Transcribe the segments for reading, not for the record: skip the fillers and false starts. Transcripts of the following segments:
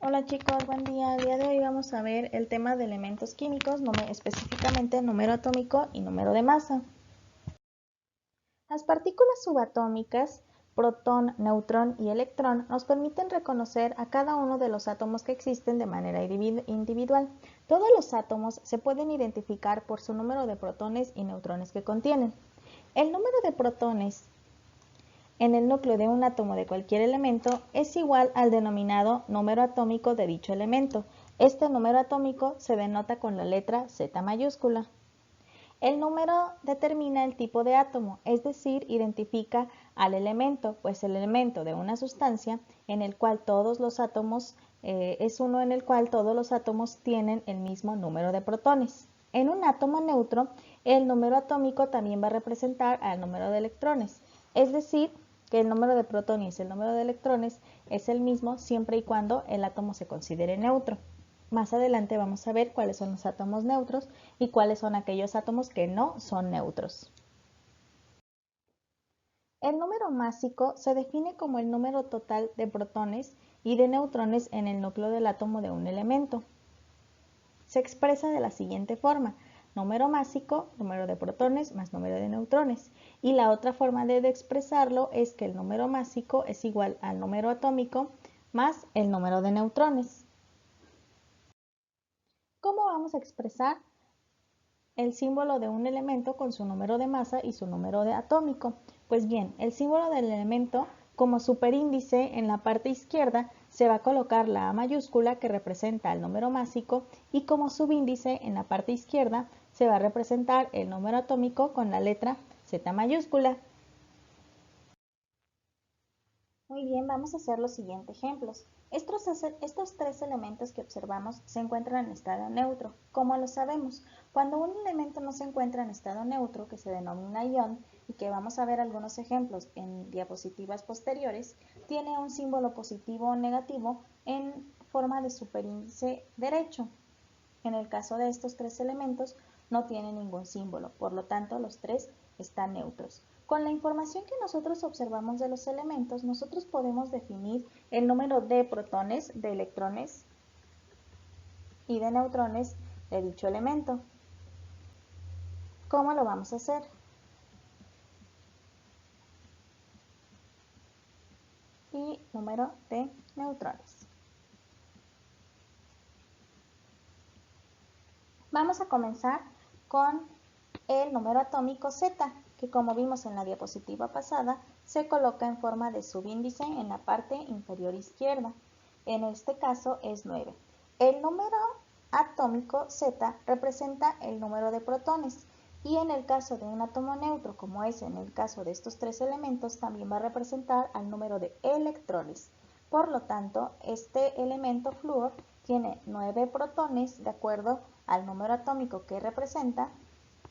Hola chicos, buen día. El día de hoy vamos a ver el tema de elementos químicos, específicamente número atómico y número de masa. Las partículas subatómicas, protón, neutrón y electrón, nos permiten reconocer a cada uno de los átomos que existen de manera individual. Todos los átomos se pueden identificar por su número de protones y neutrones que contienen. El número de protones en el núcleo de un átomo de cualquier elemento es igual al denominado número atómico de dicho elemento. Este número atómico se denota con la letra Z mayúscula. El número determina el tipo de átomo, es decir, identifica al elemento, pues el elemento de una sustancia en el cual todos los átomos es uno en el cual todos los átomos tienen el mismo número de protones. En un átomo neutro, el número atómico también va a representar al número de electrones, es decir, que el número de protones y el número de electrones es el mismo siempre y cuando el átomo se considere neutro. Más adelante vamos a ver cuáles son los átomos neutros y cuáles son aquellos átomos que no son neutros. El número másico se define como el número total de protones y de neutrones en el núcleo del átomo de un elemento. Se expresa de la siguiente forma: número másico, número de protones más número de neutrones. Y la otra forma de expresarlo es que el número másico es igual al número atómico más el número de neutrones. ¿Cómo vamos a expresar el símbolo de un elemento con su número de masa y su número de atómico? Pues bien, el símbolo del elemento, como superíndice en la parte izquierda, se va a colocar la A mayúscula que representa el número másico y como subíndice en la parte izquierda se va a representar el número atómico con la letra Z mayúscula. Muy bien, vamos a hacer los siguientes ejemplos. Estos tres elementos que observamos se encuentran en estado neutro. ¿Cómo lo sabemos? Cuando un elemento no se encuentra en estado neutro, que se denomina ion, y que vamos a ver algunos ejemplos en diapositivas posteriores, tiene un símbolo positivo o negativo en forma de superíndice derecho. En el caso de estos tres elementos no tiene ningún símbolo, por lo tanto los tres están neutros. Con la información que nosotros observamos de los elementos, nosotros podemos definir el número de protones, de electrones y de neutrones de dicho elemento. ¿Cómo lo vamos a hacer? Y número de neutrones. Vamos a comenzar con el número atómico Z, que como vimos en la diapositiva pasada, se coloca en forma de subíndice en la parte inferior izquierda. En este caso es 9. El número atómico Z representa el número de protones y en el caso de un átomo neutro, como es en el caso de estos tres elementos, también va a representar al número de electrones. Por lo tanto, este elemento flúor tiene 9 protones de acuerdo al número atómico que representa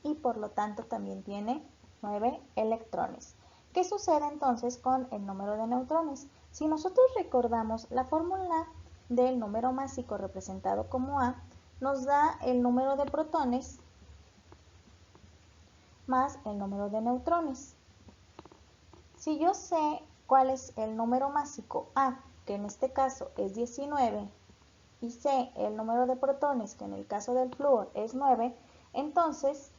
y por lo tanto también tiene 9 electrones. ¿Qué sucede entonces con el número de neutrones? Si nosotros recordamos la fórmula del número másico representado como A, nos da el número de protones más el número de neutrones. Si yo sé cuál es el número másico A, que en este caso es 19, y sé el número de protones, que en el caso del flúor es 9, entonces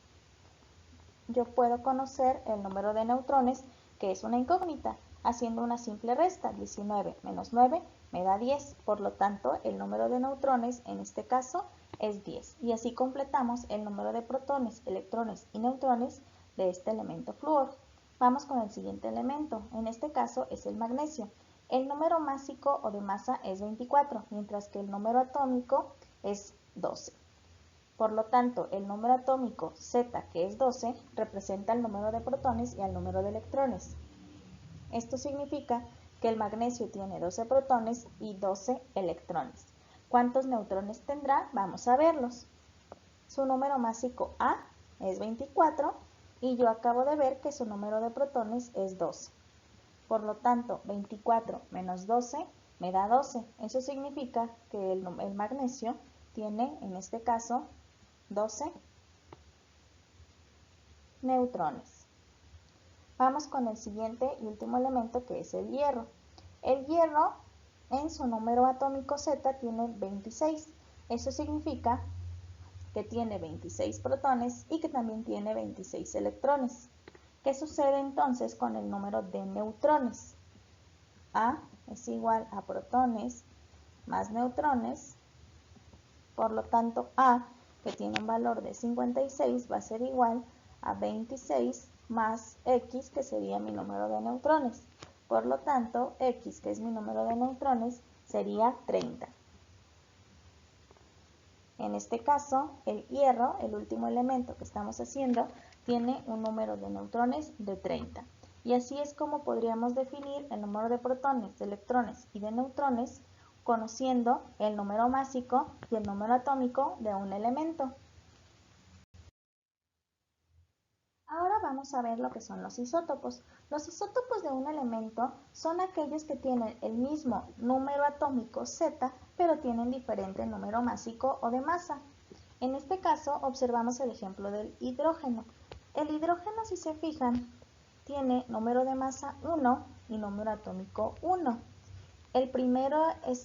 yo puedo conocer el número de neutrones, que es una incógnita. Haciendo una simple resta, 19 menos 9 me da 10, por lo tanto el número de neutrones en este caso es 10. Y así completamos el número de protones, electrones y neutrones de este elemento flúor. Vamos con el siguiente elemento, en este caso es el magnesio. El número másico o de masa es 24, mientras que el número atómico es 12. Por lo tanto, el número atómico Z, que es 12, representa el número de protones y el número de electrones. Esto significa que el magnesio tiene 12 protones y 12 electrones. ¿Cuántos neutrones tendrá? Vamos a verlos. Su número másico A es 24 y yo acabo de ver que su número de protones es 12. Por lo tanto, 24 menos 12 me da 12. Eso significa que el magnesio tiene, en este caso, 12 neutrones. Vamos con el siguiente y último elemento, que es el hierro. El hierro en su número atómico Z tiene 26. Eso significa que tiene 26 protones y que también tiene 26 electrones. ¿Qué sucede entonces con el número de neutrones? A es igual a protones más neutrones, por lo tanto A, que tiene un valor de 56, va a ser igual a 26 más X, que sería mi número de neutrones. Por lo tanto, X, que es mi número de neutrones, sería 30. En este caso, el hierro, el último elemento que estamos haciendo, tiene un número de neutrones de 30. Y así es como podríamos definir el número de protones, de electrones y de neutrones, conociendo el número másico y el número atómico de un elemento. Ahora vamos a ver lo que son los isótopos. Los isótopos de un elemento son aquellos que tienen el mismo número atómico Z, pero tienen diferente número másico o de masa. En este caso observamos el ejemplo del hidrógeno. El hidrógeno, si se fijan, tiene número de masa 1 y número atómico 1. El primero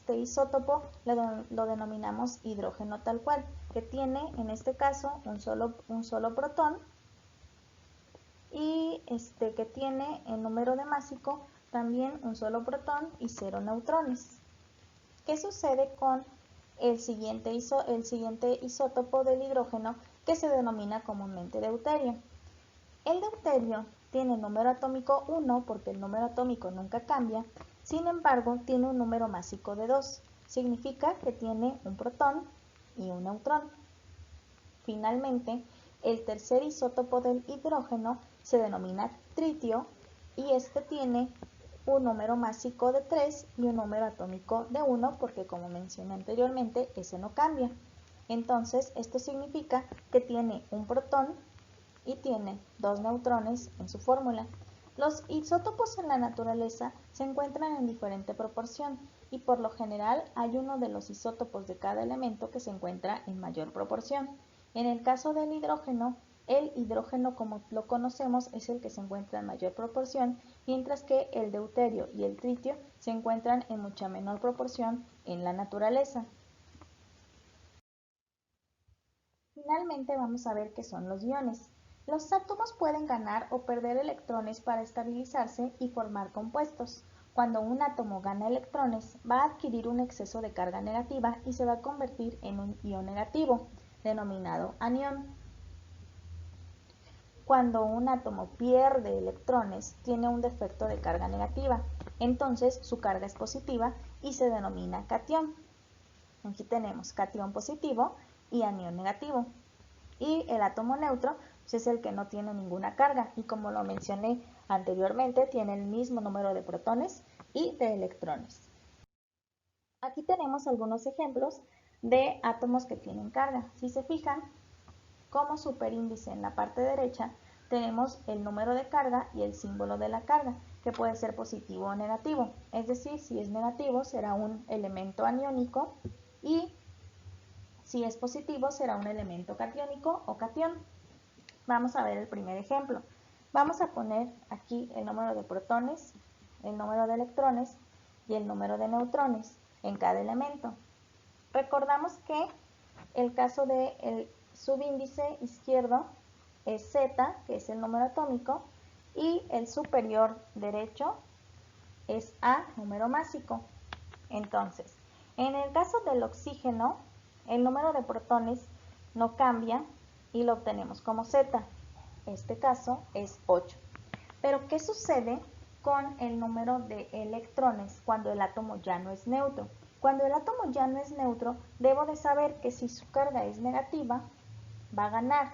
isótopo lo denominamos hidrógeno tal cual, que tiene en este caso un solo protón y que tiene el número de másico también un solo protón y 0 neutrones. ¿Qué sucede con el siguiente isótopo del hidrógeno, que se denomina comúnmente deuterio? El deuterio tiene número atómico 1 porque el número atómico nunca cambia, sin embargo tiene un número másico de 2, significa que tiene un protón y un neutrón. Finalmente, el tercer isótopo del hidrógeno se denomina tritio y este tiene un número másico de 3 y un número atómico de 1 porque, como mencioné anteriormente, ese no cambia. Entonces, esto significa que tiene un protón y tiene 2 neutrones en su fórmula. Los isótopos en la naturaleza se encuentran en diferente proporción y por lo general hay uno de los isótopos de cada elemento que se encuentra en mayor proporción. En el caso del hidrógeno, el hidrógeno como lo conocemos es el que se encuentra en mayor proporción, mientras que el deuterio y el tritio se encuentran en mucha menor proporción en la naturaleza. Finalmente vamos a ver qué son los iones. Los átomos pueden ganar o perder electrones para estabilizarse y formar compuestos. Cuando un átomo gana electrones, va a adquirir un exceso de carga negativa y se va a convertir en un ion negativo, denominado anión. Cuando un átomo pierde electrones, tiene un defecto de carga negativa, entonces su carga es positiva y se denomina catión. Aquí tenemos catión positivo y anión negativo. Y el átomo neutro pues, es el que no tiene ninguna carga y, como lo mencioné anteriormente, tiene el mismo número de protones y de electrones. Aquí tenemos algunos ejemplos de átomos que tienen carga. Si se fijan, como superíndice en la parte derecha tenemos el número de carga y el símbolo de la carga, que puede ser positivo o negativo. Es decir, si es negativo será un elemento aniónico y si es positivo será un elemento catiónico o catión. Vamos a ver el primer ejemplo. Vamos a poner aquí el número de protones, el número de electrones y el número de neutrones en cada elemento. Recordamos que el caso del subíndice izquierdo es Z, que es el número atómico, y el superior derecho es A, número másico. Entonces, en el caso del oxígeno, el número de protones no cambia y lo obtenemos como Z. Este caso es 8. Pero, ¿qué sucede con el número de electrones cuando el átomo ya no es neutro? Cuando el átomo ya no es neutro, debo de saber que si su carga es negativa, va a ganar.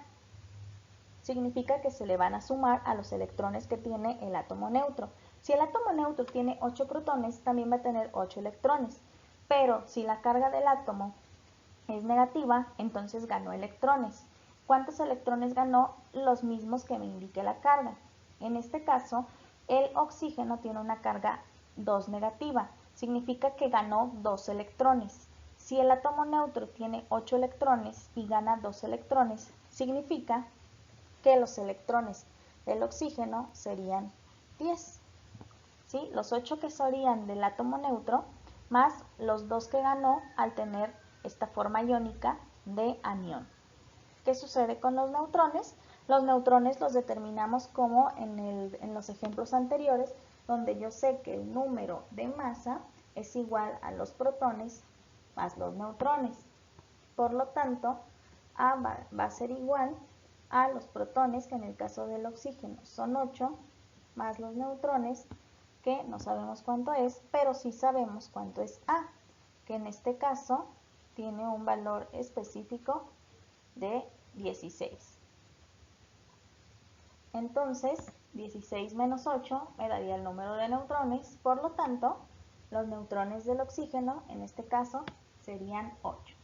Significa que se le van a sumar a los electrones que tiene el átomo neutro. Si el átomo neutro tiene 8 protones, también va a tener 8 electrones. Pero si la carga del átomo es negativa, entonces ganó electrones. ¿Cuántos electrones ganó? Los mismos que me indique la carga. En este caso, el oxígeno tiene una carga 2 negativa. Significa que ganó 2 electrones. Si el átomo neutro tiene 8 electrones y gana 2 electrones, significa que los electrones del oxígeno serían 10. ¿Sí? Los 8 que serían del átomo neutro más los 2 que ganó al tener esta forma iónica de anión. ¿Qué sucede con los neutrones? Los neutrones los determinamos como en los ejemplos anteriores, donde yo sé que el número de masa es igual a los protones más los neutrones. Por lo tanto, A va a ser igual a los protones, que en el caso del oxígeno son 8, más los neutrones, que no sabemos cuánto es, pero sí sabemos cuánto es A, que en este caso tiene un valor específico de 16. Entonces, 16 menos 8 me daría el número de neutrones, por lo tanto, los neutrones del oxígeno, en este caso, serían 8.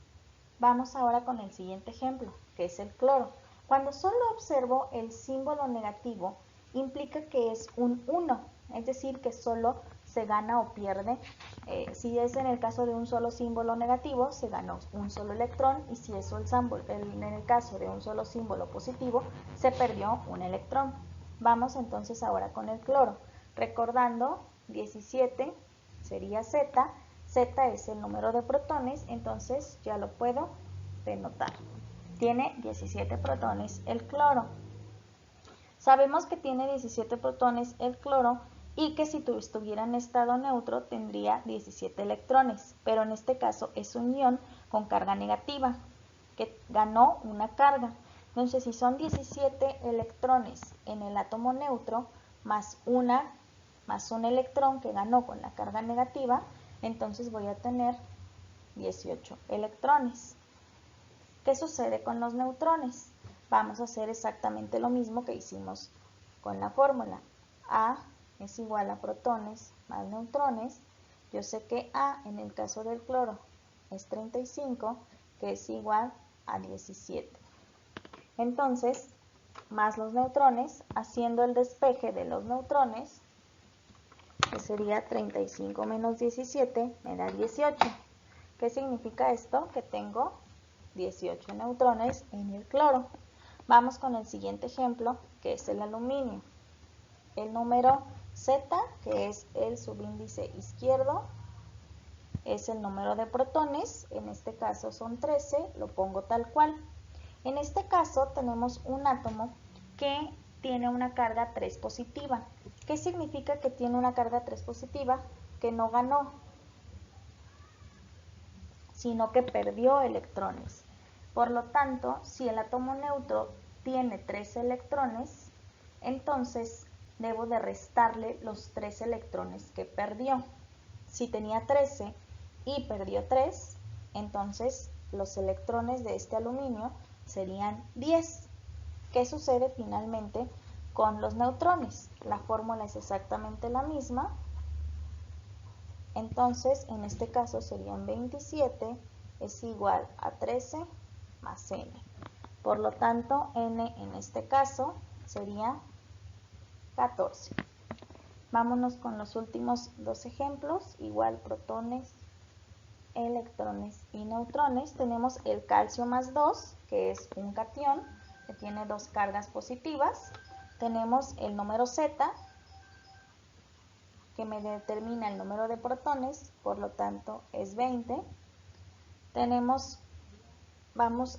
Vamos ahora con el siguiente ejemplo, que es el cloro. Cuando solo observo el símbolo negativo, implica que es un 1, es decir, que solo se gana o pierde. Si es en el caso de un solo símbolo negativo, se gana un solo electrón, y si es en el caso de un solo símbolo positivo, se perdió un electrón. Vamos entonces ahora con el cloro. Recordando, 17 sería Z, Z es el número de protones, entonces ya lo puedo denotar. Tiene 17 protones el cloro. Sabemos que tiene 17 protones el cloro y que si estuviera en estado neutro tendría 17 electrones, pero en este caso es un ion con carga negativa, que ganó una carga. Entonces, si son 17 electrones en el átomo neutro, más un electrón que ganó con la carga negativa, entonces voy a tener 18 electrones. ¿Qué sucede con los neutrones? Vamos a hacer exactamente lo mismo que hicimos con la fórmula. A es igual a protones más neutrones. Yo sé que A en el caso del cloro es 35, que es igual a 17. Entonces, más los neutrones, haciendo el despeje de los neutrones, que sería 35 menos 17, me da 18. ¿Qué significa esto? Que tengo 18 neutrones en el cloro. Vamos con el siguiente ejemplo, que es el aluminio. El número Z, que es el subíndice izquierdo, es el número de protones. En este caso son 13, lo pongo tal cual. En este caso tenemos un átomo que tiene una carga 3 positiva. ¿Qué significa que tiene una carga 3 positiva? Que no ganó, sino que perdió electrones. Por lo tanto, si el átomo neutro tiene 3 electrones, entonces debo de restarle los 3 electrones que perdió. Si tenía 13 y perdió 3, entonces los electrones de este aluminio serían 10. ¿Qué sucede finalmente con los neutrones? La fórmula es exactamente la misma. Entonces, en este caso serían 27 es igual a 13 más n. Por lo tanto, n en este caso sería 14. Vámonos con los últimos dos ejemplos, igual protones, electrones y neutrones. Tenemos el calcio más 2, que es un catión, que tiene dos cargas positivas. Tenemos el número Z, que me determina el número de protones, por lo tanto es 20. Tenemos,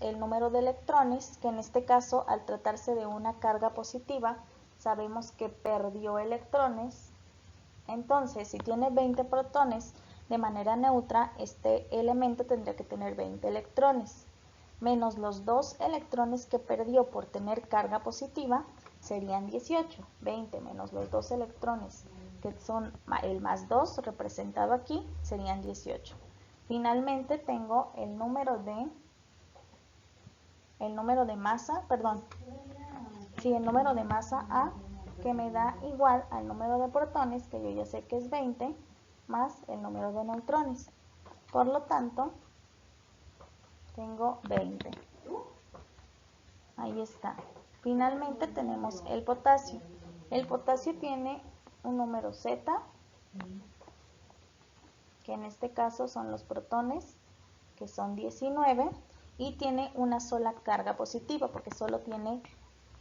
el número de electrones, que en este caso, al tratarse de una carga positiva, sabemos que perdió electrones. Entonces, si tiene 20 protones de manera neutra, este elemento tendría que tener 20 electrones, menos los 2 electrones que perdió por tener carga positiva, serían 18. 20 menos los 2 electrones, que son el más 2 representado aquí, serían 18. Finalmente tengo el número de masa A, que me da igual al número de protones, que yo ya sé que es 20, más el número de neutrones. Por lo tanto, tengo 20. Ahí está. Finalmente tenemos el potasio. El potasio tiene un número Z, que en este caso son los protones, que son 19, y tiene una sola carga positiva, porque solo tiene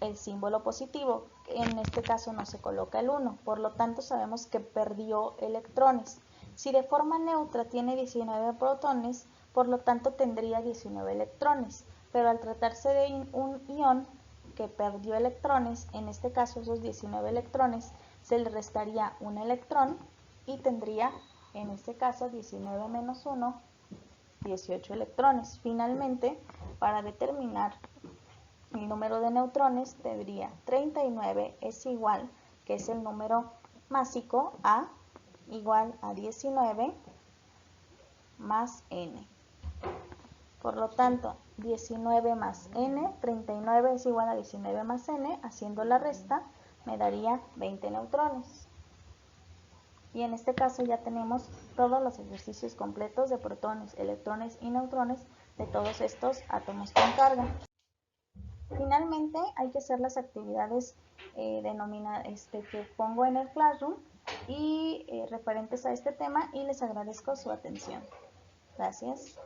el símbolo positivo. En este caso no se coloca el 1, por lo tanto sabemos que perdió electrones. Si de forma neutra tiene 19 protones, por lo tanto tendría 19 electrones, pero al tratarse de un ion que perdió electrones, en este caso esos 19 electrones, se le restaría un electrón y tendría, en este caso, 19 menos 1, 18 electrones. Finalmente, para determinar el número de neutrones, tendría 39 es igual, que es el número másico, a igual a 19 más n. Por lo tanto, 19 más n, 39 es igual a 19 más n, haciendo la resta me daría 20 neutrones. Y en este caso ya tenemos todos los ejercicios completos de protones, electrones y neutrones de todos estos átomos con carga. Finalmente hay que hacer las actividades que pongo en el Classroom y referentes a este tema, y les agradezco su atención. Gracias.